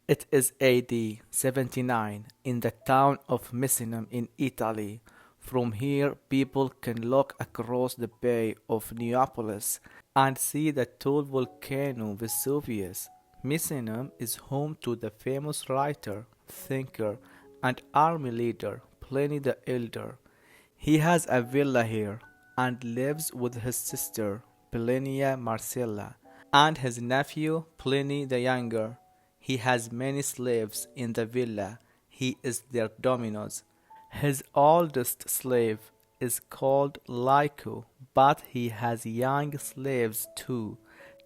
It is AD 79 in the town of Misenum in Italy. From here, people can look across the bay of Neapolis and see the tall volcano Vesuvius. Misenum is home to the famous writer, thinker, and army leader Pliny the Elder. He has a villa here and lives with his sister Plinia Marcella and his nephew Pliny the Younger. He has many slaves in the villa. He is their dominus. His oldest slave is called Lyco, but he has young slaves too.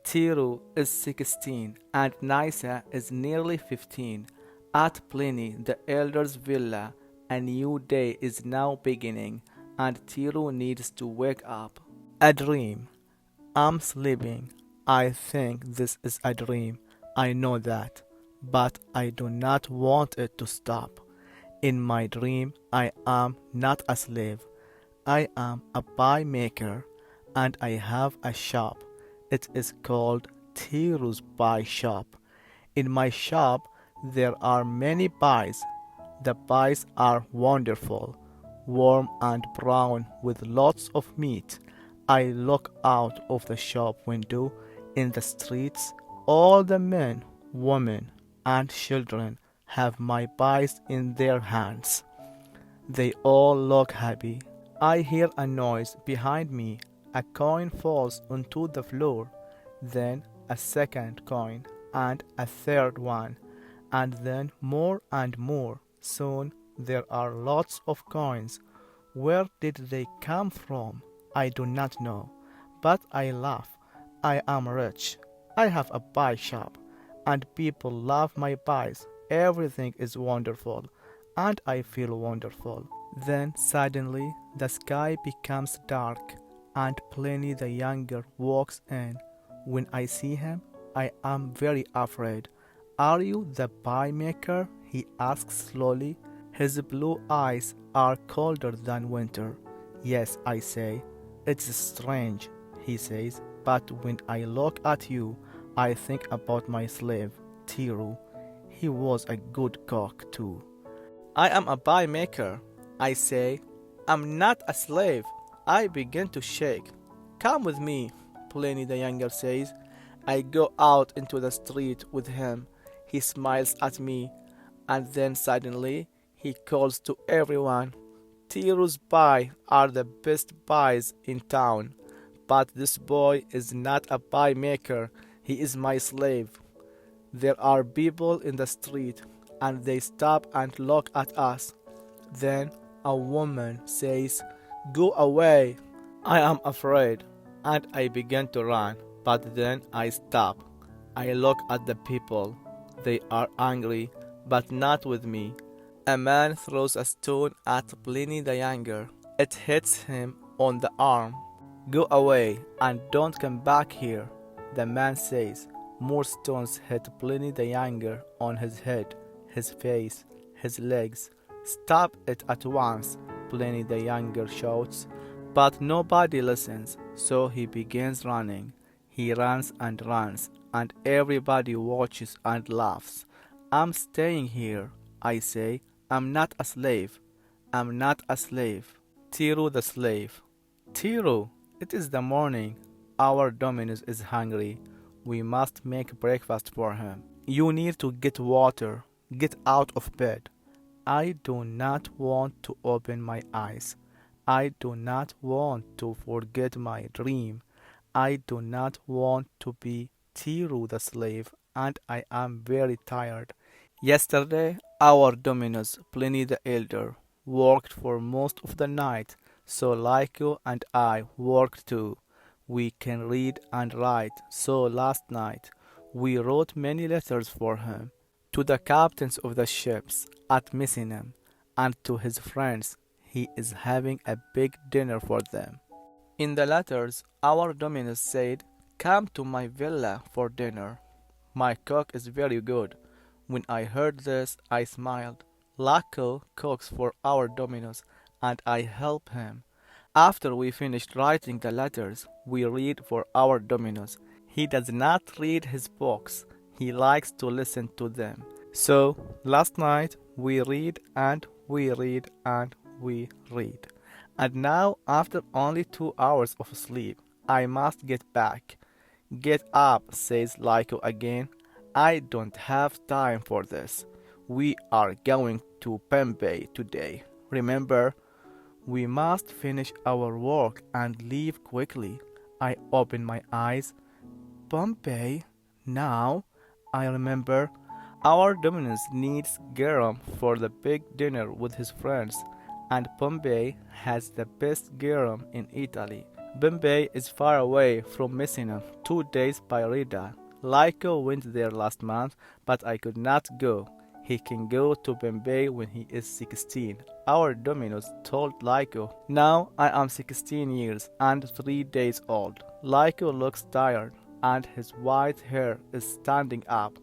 Tiro is 16 and Nysa is nearly 15. At Pliny the Elder's villa, a new day is now beginning, and Tiro needs to wake up. A dream. I'm sleeping. I think this is a dream. I know that. But I do not want it to stop. In my dream, I am not a slave. I am a pie maker, and I have a shop. It is called Tiru's Pie Shop. In my shop, there are many pies. The pies are wonderful, warm and brown with lots of meat. I look out of the shop window in the streets. All the men, women, and children have my pies in their hands. They all look happy. I hear a noise behind me. A coin falls onto the floor. Then a second coin, and a third one, and then more and more. Soon there are lots of coins. Where did they come from? I do not know. But I laugh. I am rich. I have a pie shop, and people love my pies. Everything is wonderful, and I feel wonderful. Then suddenly the sky becomes dark, and Pliny the Younger walks in. When I see him, I am very afraid. Are you the pie maker? He asks slowly. His blue eyes are colder than winter. Yes, I say. It's strange, he says, but when I look at you, I think about my slave, Tiro. He was a good cook too. I am a pie maker, I say. I'm not a slave. I begin to shake. Come with me, Pliny the Younger says. I go out into the street with him. He smiles at me, and then suddenly he calls to everyone. Tiro's pie are the best pies in town. But this boy is not a pie maker. He is my slave. There are people in the street, and they stop and look at us. Then a woman says, "Go away." I am afraid, and I begin to run, but then I stop. I look at the people. They are angry, but not with me. A man throws a stone at Pliny the Younger. It hits him on the arm. "Go away and don't come back here," the man says. More stones hit Pliny the Younger on his head, his face, his legs. "Stop it at once," Pliny the Younger shouts. But nobody listens, so he begins running. He runs, and everybody watches and laughs. "I'm staying here," I say. "I'm not a slave. I'm not a slave." Tiro the slave. "Tiro, it is the morning. Our Dominus is hungry. We must make breakfast for him. You need to get water. Get out of bed." I do not want to open my eyes. I do not want to forget my dream. I do not want to be Tiro the slave, and I am very tired. Yesterday, our Dominus, Pliny the Elder, worked for most of the night, so Lyco and I worked too. We can read and write, so last night we wrote many letters for him, to the captains of the ships at Misenum, and to his friends. He is having a big dinner for them. In the letters, our Dominus said, "Come to my villa for dinner. My cook is very good." When I heard this, I smiled. Laco cooks for our Dominus, and I help him. After we finished writing the letters, we read for our Dominus. He does not read his books. He likes to listen to them. So last night we read and we read and we read. And now, after only 2 hours of sleep, I must get back. Get up, says Lyko again. I don't have time for this. We are going to Pembe today. Remember, we must finish our work and leave quickly. I open my eyes. Pompey? Now I remember our Dominus needs garum for the big dinner with his friends, and Pompey has the best garum in Italy. Pompey is far away from Messina, 2 days by Rida. Lyco went there last month, but I could not go. He can go to Bombay when he is 16. Our Dominus told Lyco. Now I am 16 years and 3 days old. Lyco looks tired, and his white hair is standing up.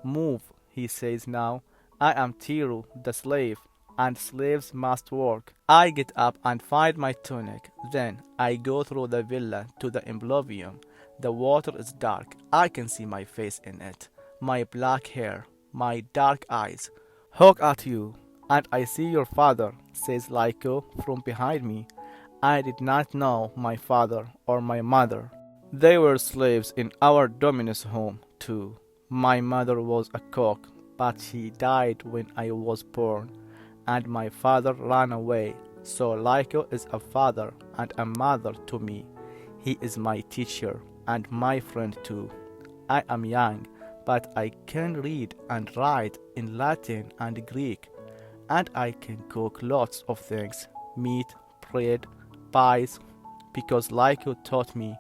Move, he says now. I am Tiro, the slave, and slaves must work. I get up and find my tunic. Then I go through the villa to the impluvium. The water is dark. I can see my face in it, my black hair, my dark eyes. Hook at you, and I see your father, says Lyco from behind me. I did not know my father or my mother. They were slaves in our Dominus home, too. My mother was a cook, but she died when I was born, and my father ran away. So Lyco is a father and a mother to me. He is my teacher and my friend too. I am young, but I can read and write in Latin and Greek, and I can cook lots of things, meat, bread, pies, because Lyco taught me.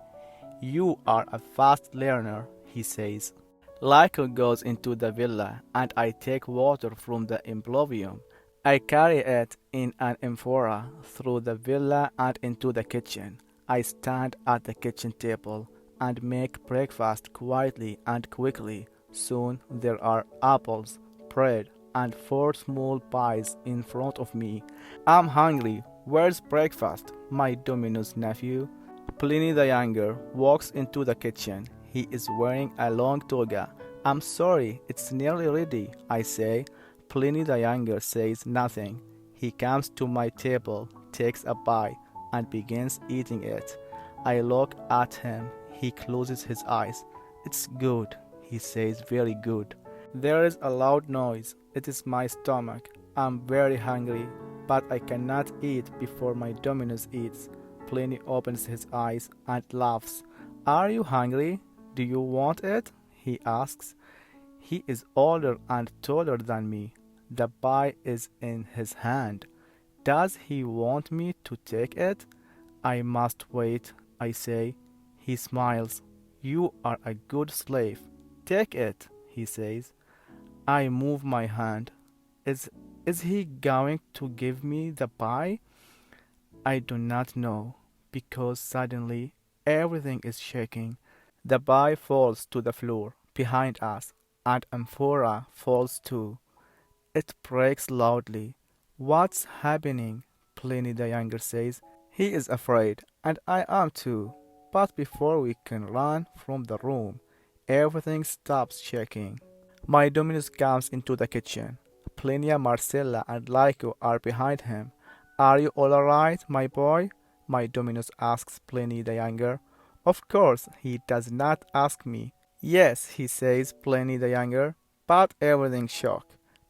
You are a fast learner, he says. Lyco goes into the villa, and I take water from the impluvium. I carry it in an amphora through the villa and into the kitchen. I stand at the kitchen table and make breakfast quietly and quickly. Soon there are apples, bread, and 4 small pies in front of me. I'm hungry. Where's breakfast? My Dominus nephew, Pliny the Younger, walks into the kitchen. He is wearing a long toga. I'm sorry, it's nearly ready, I say. Pliny the Younger says nothing. He comes to my table, takes a bite, and begins eating it. I look at him. He closes his eyes. It's good, he says, very good. There is a loud noise. It is my stomach. I'm very hungry, but I cannot eat before my Dominus eats. Pliny opens his eyes and laughs. Are you hungry? Do you want it? He asks. He is older and taller than me. The pie is in his hand. Does he want me to take it? I must wait, I say. He smiles. You are a good slave. Take it, he says. I move my hand. Is he going to give me the pie? I do not know, because suddenly everything is shaking. The pie falls to the floor behind us, and amphora falls too. It breaks loudly. What's happening? Pliny the Younger says. He is afraid, and I am too. But before we can run from the room, everything stops shaking. My Dominus comes into the kitchen. Plinia, Marcella, and Lyco are behind him. Are you all right, my boy? My Dominus asks Pliny the Younger. Of course, he does not ask me. Yes, he says, Pliny the Younger, but everything's shock.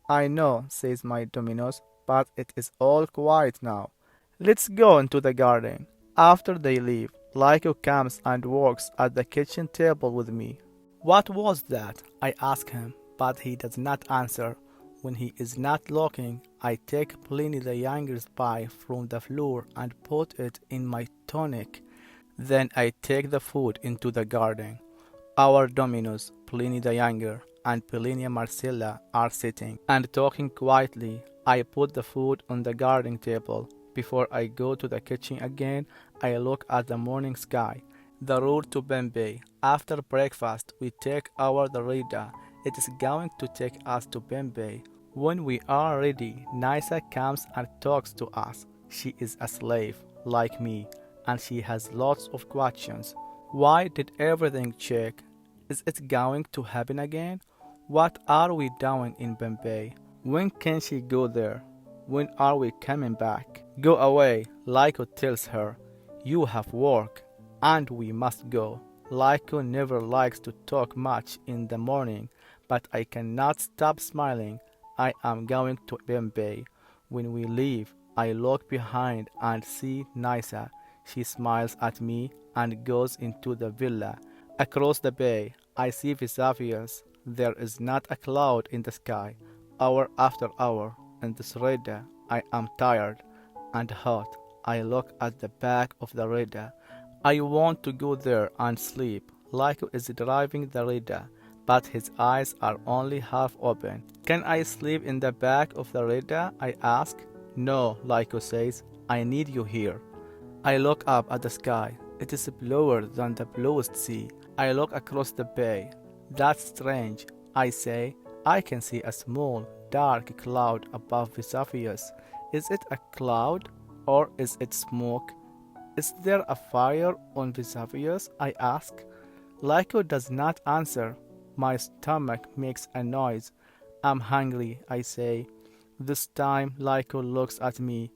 I know, says my Dominus, but it is all quiet now. Let's go into the garden. After they leave, Lyco comes and works at the kitchen table with me. What was that? I ask him, but he does not answer. When he is not looking, I take Pliny the Younger's pie from the floor and put it in my tunic. Then I take the food into the garden. Our Dominus, Pliny the Younger, and Plinia Marcella are sitting and talking quietly. I put the food on the garden table. Before I go to the kitchen again, I look at the morning sky. The road to Bombay. After breakfast, we take our Rida. It is going to take us to Bombay. When we are ready, Nisa comes and talks to us. She is a slave, like me, and she has lots of questions. Why did everything shake? Is it going to happen again? What are we doing in Bombay? When can she go there? When are we coming back? Go away, Lyko tells her. You have work, and we must go. Lyko never likes to talk much in the morning, but I cannot stop smiling. I am going to Bombay. When we leave, I look behind and see Nisa. She smiles at me and goes into the villa. Across the bay, I see Vesuvius. There is not a cloud in the sky. Hour after hour, in this radar, I am tired and hot. I look at the back of the radar. I want to go there and sleep. Lyko is driving the radar, but his eyes are only half open. Can I sleep in the back of the radar? I ask. No, Lyko says. I need you here. I look up at the sky. It is bluer than the bluest sea. I look across the bay. That's strange, I say. I can see a small, dark cloud above Vesuvius. Is it a cloud, or is it smoke? Is there a fire on Vesuvius? I ask. Lyko does not answer. My stomach makes a noise. I'm hungry, I say. This time Lyko looks at me.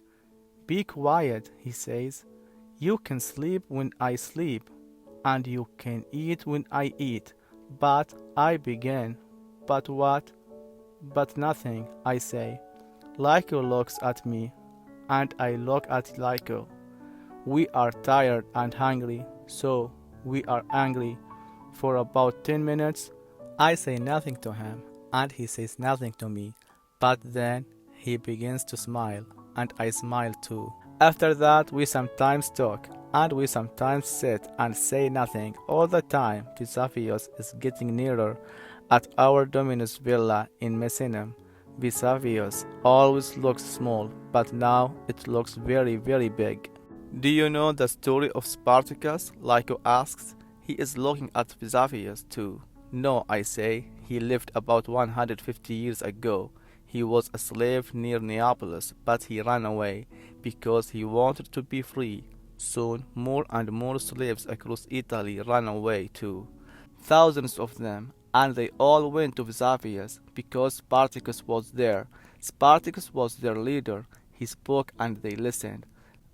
Be quiet, he says. You can sleep when I sleep, and you can eat when I eat. But I begin. But what? But nothing, I say. Lyko looks at me, and I look at Lyko. We are tired and hungry, so we are angry. For about 10 minutes, I say nothing to him, and he says nothing to me. But then he begins to smile, and I smile too. After that, we sometimes talk, and we sometimes sit and say nothing. All the time, Vesuvius is getting nearer. At our Dominus villa in Misenum, Vesuvius always looks small, but now it looks very, very big. Do you know the story of Spartacus? Lyko asks. He is looking at Vesuvius too. No, I say. He lived about 150 years ago. He was a slave near Neapolis, but he ran away because he wanted to be free. Soon, more and more slaves across Italy ran away too. Thousands of them, and they all went to Vesuvius because Spartacus was there. Spartacus was their leader. He spoke and they listened.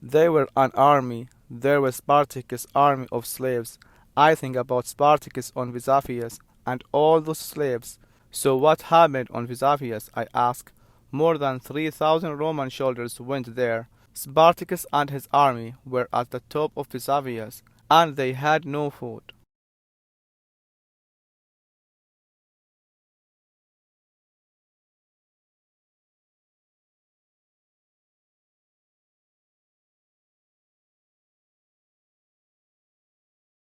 They were an army. There was Spartacus' army of slaves. I think about Spartacus on Vesuvius and all those slaves. So what happened on Vesuvius? I ask. More than 3,000 Roman soldiers went there. Spartacus and his army were at the top of Vesuvius, and they had no food.